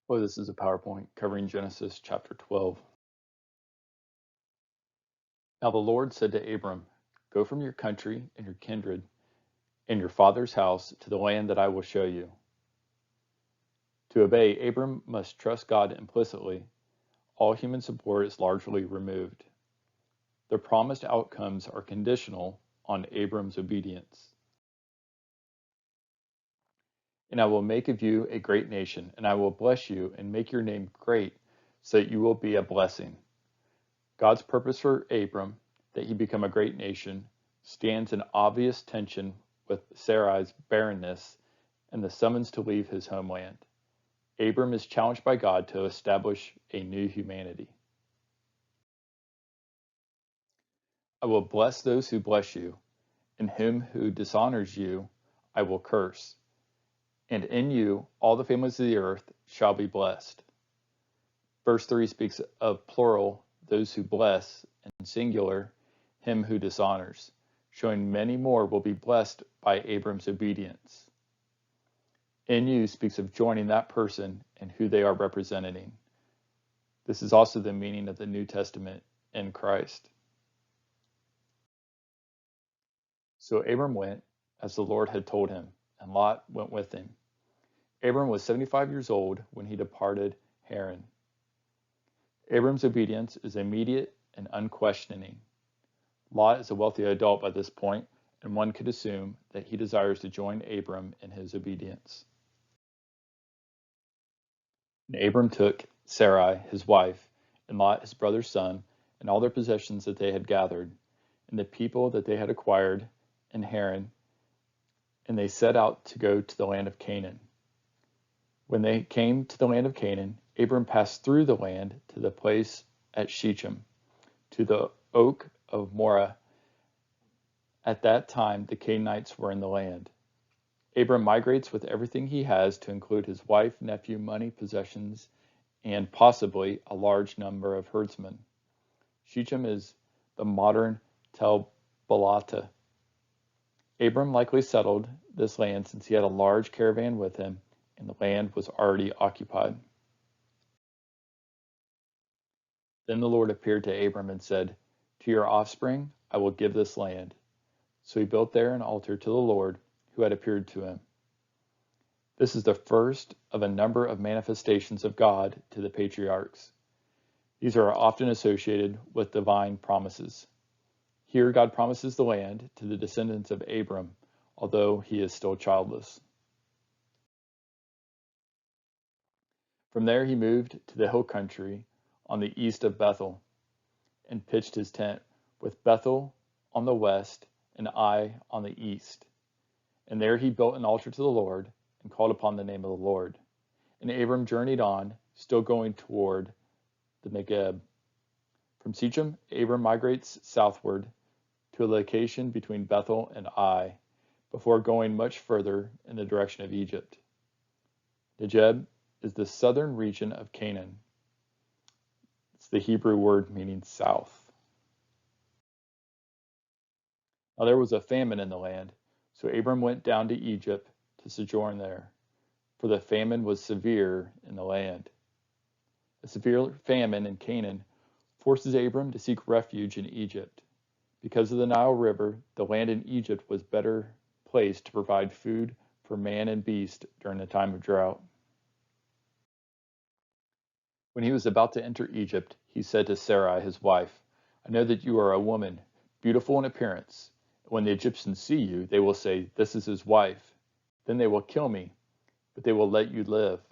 Well, this is a PowerPoint covering Genesis chapter 12. Now the Lord said to Abram, "Go from your country and your kindred and your father's house to the land that I will show you." To obey, Abram must trust God implicitly. All human support is largely removed. The promised outcomes are conditional on Abram's obedience. "And I will make of you a great nation, and I will bless you and make your name great, so that you will be a blessing." God's purpose for Abram, that he become a great nation, stands in obvious tension with Sarai's barrenness and the summons to leave his homeland. Abram is challenged by God to establish a new humanity. "I will bless those who bless you, and him who dishonors you I will curse. And in you all the families of the earth shall be blessed." Verse 3 speaks of plural, those who bless, and singular, him who dishonors, showing many more will be blessed by Abram's obedience. "In you" speaks of joining that person and who they are representing. This is also the meaning of the New Testament in Christ. So Abram went as the Lord had told him, and Lot went with him. Abram was 75 years old when he departed Haran. Abram's obedience is immediate and unquestioning. Lot is a wealthy adult by this point, and one could assume that he desires to join Abram in his obedience. And Abram took Sarai, his wife, and Lot, his brother's son, and all their possessions that they had gathered, and the people that they had acquired in Haran, and they set out to go to the land of Canaan. When they came to the land of Canaan, Abram passed through the land to the place at Shechem, to the oak of Moreh. At that time, the Canaanites were in the land. Abram migrates with everything he has, to include his wife, nephew, money, possessions, and possibly a large number of herdsmen. Shechem is the modern Tel Balata. Abram likely settled this land since he had a large caravan with him, and the land was already occupied. Then the Lord appeared to Abram and said, "To your offspring I will give this land." So he built there an altar to the Lord who had appeared to him. This is the first of a number of manifestations of God to the patriarchs. These are often associated with divine promises. Here God promises the land to the descendants of Abram, although he is still childless. From there he moved to the hill country on the east of Bethel, and pitched his tent, with Bethel on the west and Ai on the east. And there he built an altar to the Lord, and called upon the name of the Lord. And Abram journeyed on, still going toward the Negeb. From Shechem, Abram migrates southward to a location between Bethel and Ai, before going much further in the direction of Egypt. Negeb is the southern region of Canaan. It's the Hebrew word meaning south. Now there was a famine in the land, so Abram went down to Egypt to sojourn there, for the famine was severe in the land. A severe famine in Canaan forces Abram to seek refuge in Egypt. Because of the Nile River, the land in Egypt was better placed to provide food for man and beast during the time of drought. When he was about to enter Egypt, he said to Sarai, his wife, "I know that you are a woman, beautiful in appearance. When the Egyptians see you, they will say, 'This is his wife.' Then they will kill me, but they will let you live.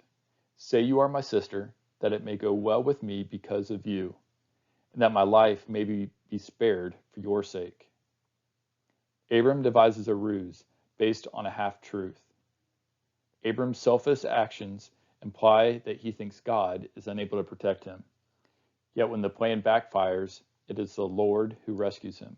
Say you are my sister, that it may go well with me because of you, and that my life may be spared for your sake." Abram devises a ruse based on a half-truth. Abram's selfish actions imply that he thinks God is unable to protect him. Yet when the plan backfires, it is the Lord who rescues him.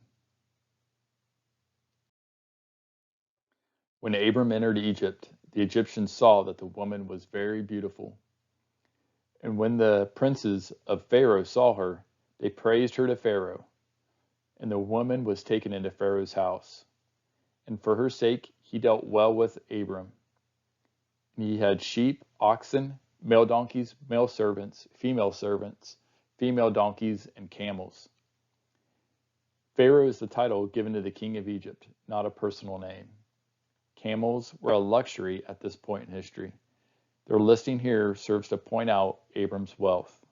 When Abram entered Egypt, the Egyptians saw that the woman was very beautiful. And when the princes of Pharaoh saw her, they praised her to Pharaoh. And the woman was taken into Pharaoh's house. And for her sake he dealt well with Abram. And he had sheep, oxen, male donkeys, male servants, female donkeys, and camels. Pharaoh is the title given to the king of Egypt, not a personal name. Camels were a luxury at this point in history. Their listing here serves to point out Abram's wealth.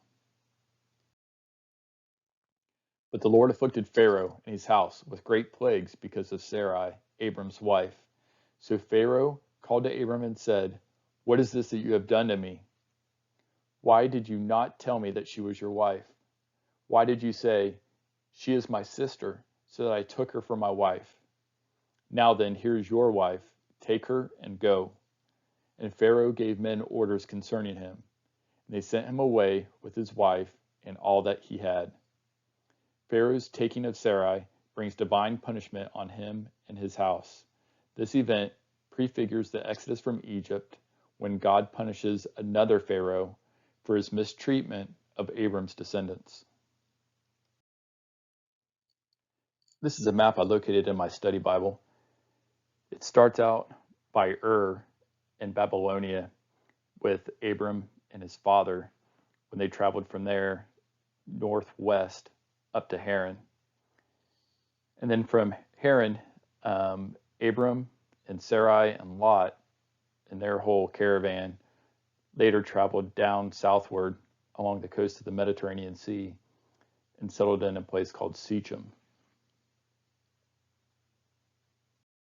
But the Lord afflicted Pharaoh and his house with great plagues because of Sarai, Abram's wife. So Pharaoh called to Abram and said, "What is this that you have done to me? Why did you not tell me that she was your wife? Why did you say, 'She is my sister,' so that I took her for my wife? Now then, here is your wife. Take her and go." And Pharaoh gave men orders concerning him, and they sent him away with his wife and all that he had. Pharaoh's taking of Sarai brings divine punishment on him and his house. This event prefigures the exodus from Egypt, when God punishes another Pharaoh for his mistreatment of Abram's descendants. This is a map I located in my study Bible. It starts out by Ur in Babylonia with Abram and his father when they traveled from there northwest up to Haran. And then from Haran, Abram and Sarai and Lot and their whole caravan later traveled down southward along the coast of the Mediterranean Sea and settled in a place called Shechem.